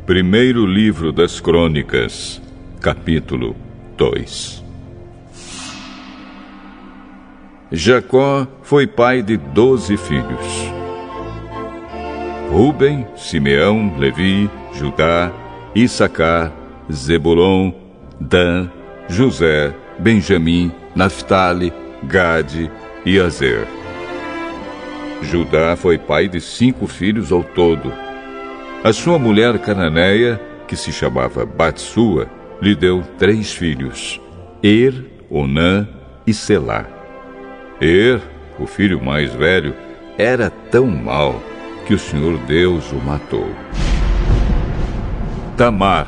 Primeiro livro das Crônicas, capítulo 2. Jacó foi pai de 12 filhos. Rúben, Simeão, Levi, Judá, Issacar, Zebulon, Dan, José, Benjamim, Naftali, Gade e Azer. Judá foi pai de 5 filhos ao todo. A sua mulher cananeia, que se chamava Batsua, lhe deu 3 filhos, Onã e Selá. O filho mais velho, era tão mau que o Senhor Deus o matou. Tamar,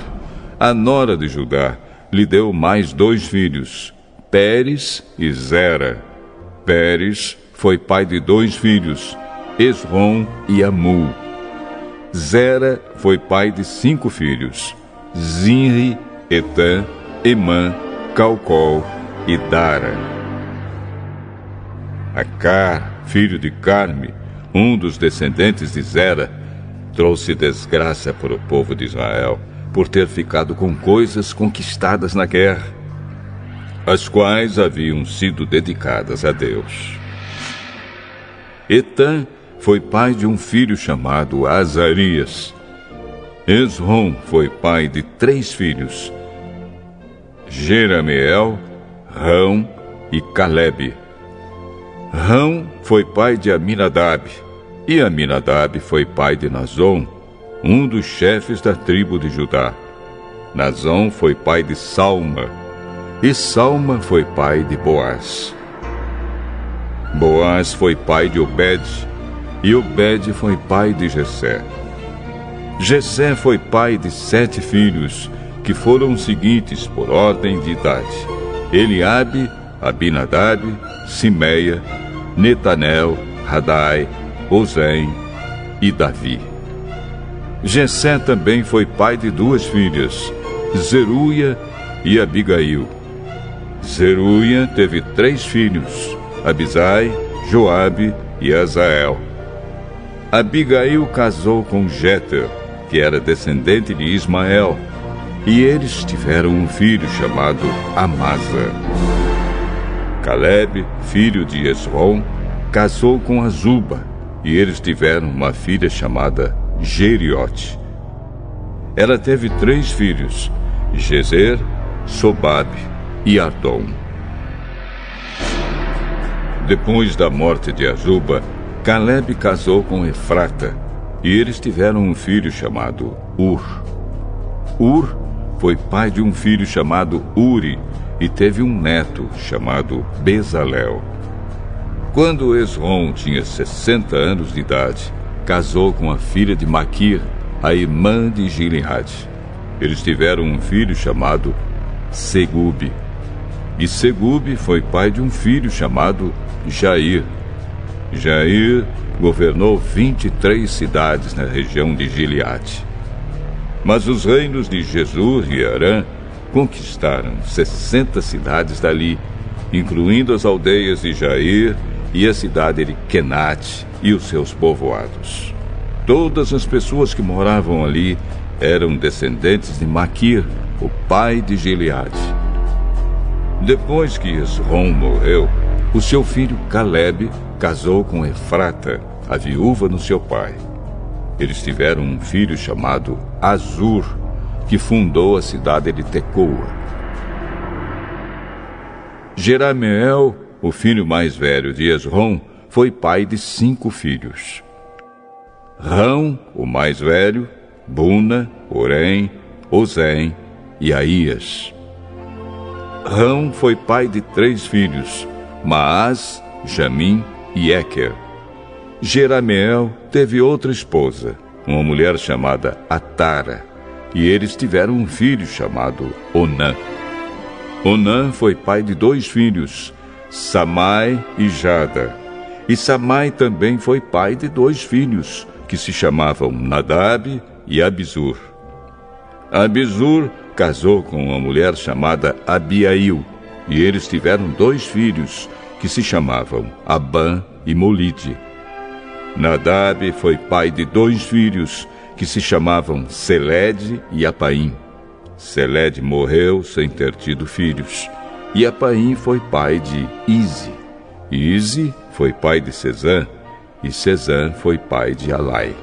a nora de Judá, lhe deu mais 2 filhos, Pérez e Zera. Pérez foi pai de 2 filhos, Esrom e Amul. Zera foi pai de 5 filhos, Zinri, Etã, Emã, Calcol e Dara. Acar, filho de Carme, um dos descendentes de Zera, trouxe desgraça para o povo de Israel por ter ficado com coisas conquistadas na guerra, as quais haviam sido dedicadas a Deus. Etã foi pai de um filho chamado Azarias. Esrom foi pai de 3 filhos, Jerameel, Rão e Calebe. Rão foi pai de Aminadab, e Aminadab foi pai de Nazon, um dos chefes da tribo de Judá. Nazon foi pai de Salma, e Salma foi pai de Boaz. Boaz foi pai de Obed, e Obed foi pai de Jessé. Jessé foi pai de 7 filhos, que foram os seguintes por ordem de idade: Eliabe, Abinadab, Simeia, Netanel, Radai, Ozem e Davi. Jessé também foi pai de 2 filhas, Zeruia e Abigail. Zeruia teve 3 filhos, Abisai, Joabe e Azael. Abigail casou com Jéter, que era descendente de Ismael, e eles tiveram um filho chamado Amasa. Calebe, filho de Esrom, casou com Azuba, e eles tiveram uma filha chamada Jeriote. Ela teve 3 filhos, Gezer, Sobabe e Ardom. Depois da morte de Azuba, Calebe casou com Efrata, e eles tiveram um filho chamado Ur. Ur foi pai de um filho chamado Uri, e teve um neto chamado Bezalel. Quando Esrom tinha 60 anos de idade, casou com a filha de Maquir, a irmã de Gileade. Eles tiveram um filho chamado Segube. E Segube foi pai de um filho chamado Jair. Jair governou 23 cidades na região de Gileade. Mas os reinos de Jesur e Arã conquistaram 60 cidades dali, incluindo as aldeias de Jair e a cidade de Kenate e os seus povoados. Todas as pessoas que moravam ali eram descendentes de Maquir, o pai de Gileade. Depois que Esrom morreu, o seu filho Calebe casou com Efrata, a viúva do seu pai. Eles tiveram um filho chamado Azur, que fundou a cidade de Tecoa. Jerameel, o filho mais velho de Esrom, foi pai de 5 filhos. Rão, o mais velho, Buna, Orém, Ozem e Aías. Rão foi pai de 3 filhos, Maás, Jamim e Eker. Jerameel teve outra esposa, uma mulher chamada Atara, e eles tiveram um filho chamado Onã. Onã foi pai de 2 filhos, Samai e Jada. E Samai também foi pai de 2 filhos, que se chamavam Nadab e Abizur. Abizur casou com uma mulher chamada Abiail, e eles tiveram 2 filhos, que se chamavam Abã e Molide. Nadab foi pai de 2 filhos, que se chamavam Selede e Apaim. Selede morreu sem ter tido filhos, e Apaim foi pai de Ize. Ize foi pai de Sezã, e Sezã foi pai de Alai.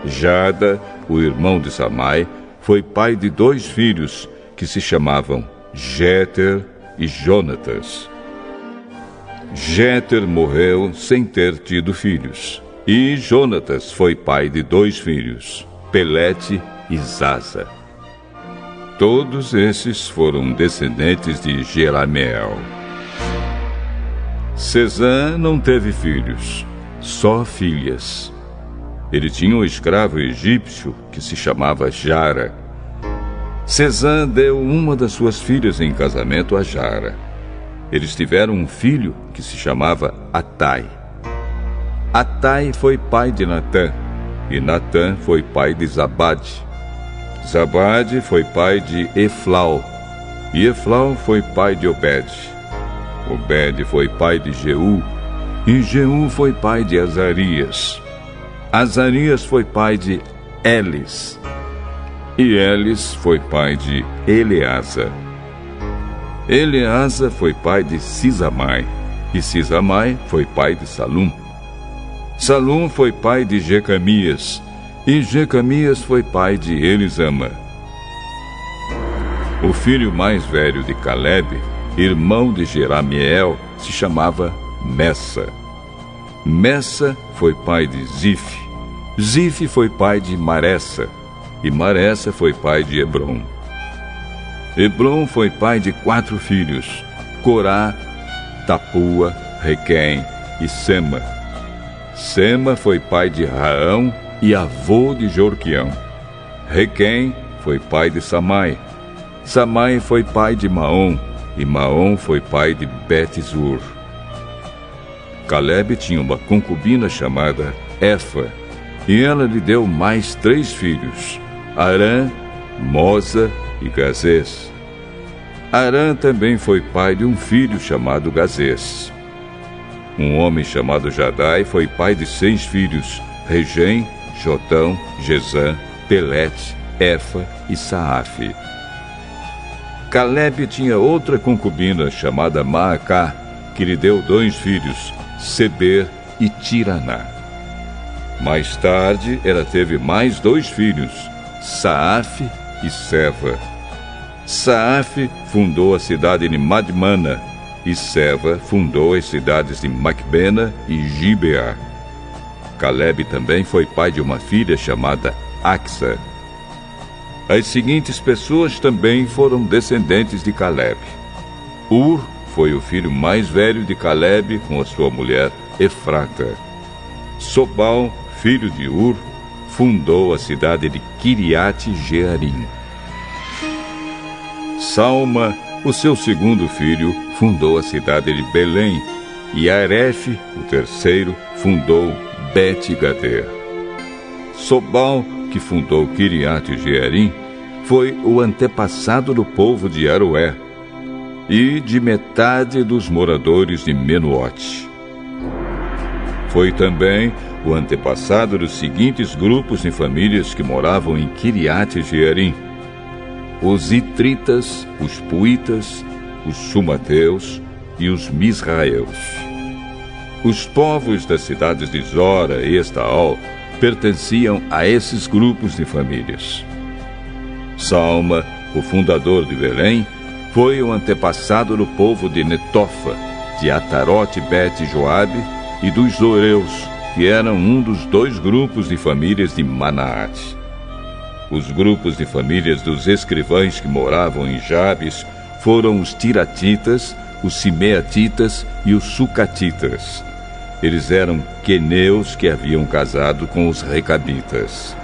Jada, o irmão de Samai, foi pai de 2 filhos, que se chamavam Jéter e Jonatas. Jéter morreu sem ter tido filhos, e Jonatas foi pai de 2 filhos, Pelete e Zaza. Todos esses foram descendentes de Jerameel. Sezã não teve filhos, só filhas. Ele tinha um escravo egípcio que se chamava Jara. Sezã deu uma das suas filhas em casamento a Jara. Eles tiveram um filho que se chamava Atai. Atai foi pai de Natã, e Natã foi pai de Zabade. Zabade foi pai de Eflau, e Eflau foi pai de Obed. Obed foi pai de Jeú, e Jeú foi pai de Azarias. Azarias foi pai de Elis, e Elis foi pai de Eleasa. Eleasa foi pai de Sisamai, e Sisamai foi pai de Salum. Salum foi pai de Jecamias, e Jecamias foi pai de Elisama. O filho mais velho de Calebe, irmão de Jerameel, se chamava Messa. Messa foi pai de Zif. Zif foi pai de Maressa, e Maressa foi pai de Hebron. Hebron foi pai de 4 filhos, Corá, Tapua, Requém e Sema. Sema foi pai de Raão e avô de Jorquião. Requém foi pai de Samai. Samai foi pai de Maom, e Maom foi pai de Bet-zur. Calebe tinha uma concubina chamada Efa, e ela lhe deu mais 3 filhos, Arã, Moza e Gazês. Arã também foi pai de um filho chamado Gazês. Um homem chamado Jadai foi pai de 6 filhos, Regem, Jotão, Gesã, Pelete, Efa e Saafe. Calebe tinha outra concubina chamada Maacá, que lhe deu 2 filhos, Seber e Tiraná. Mais tarde, ela teve mais 2 filhos, Saafe e Seva. Saafe fundou a cidade de Madmana, e Seva fundou as cidades de Macbena e Gibeá. Calebe também foi pai de uma filha chamada Axa. As seguintes pessoas também foram descendentes de Calebe. Ur foi o filho mais velho de Calebe com a sua mulher Efrata. Sobal, filho de Ur, fundou a cidade de Quiriate-Jearim. Salma, o seu segundo filho, fundou a cidade de Belém, e Arefe, o terceiro, fundou Bet-Gader. Sobal, que fundou Quiriate-Jearim, foi o antepassado do povo de Aroé e de metade dos moradores de Menuote. Foi também o antepassado dos seguintes grupos de famílias que moravam em Quiriate-Jearim: os Itritas, os Puitas, os Sumateus e os Misraeus. Os povos das cidades de Zora e Estaol pertenciam a esses grupos de famílias. Salma, o fundador de Belém, foi o antepassado do povo de Netofa, de Atarote Bet-Joabe e dos Zoreus, que eram um dos 2 grupos de famílias de Manaate. Os grupos de famílias dos escrivães que moravam em Jabes foram os Tiratitas, os Simeatitas e os Sucatitas. Eles eram queneus que haviam casado com os Recabitas.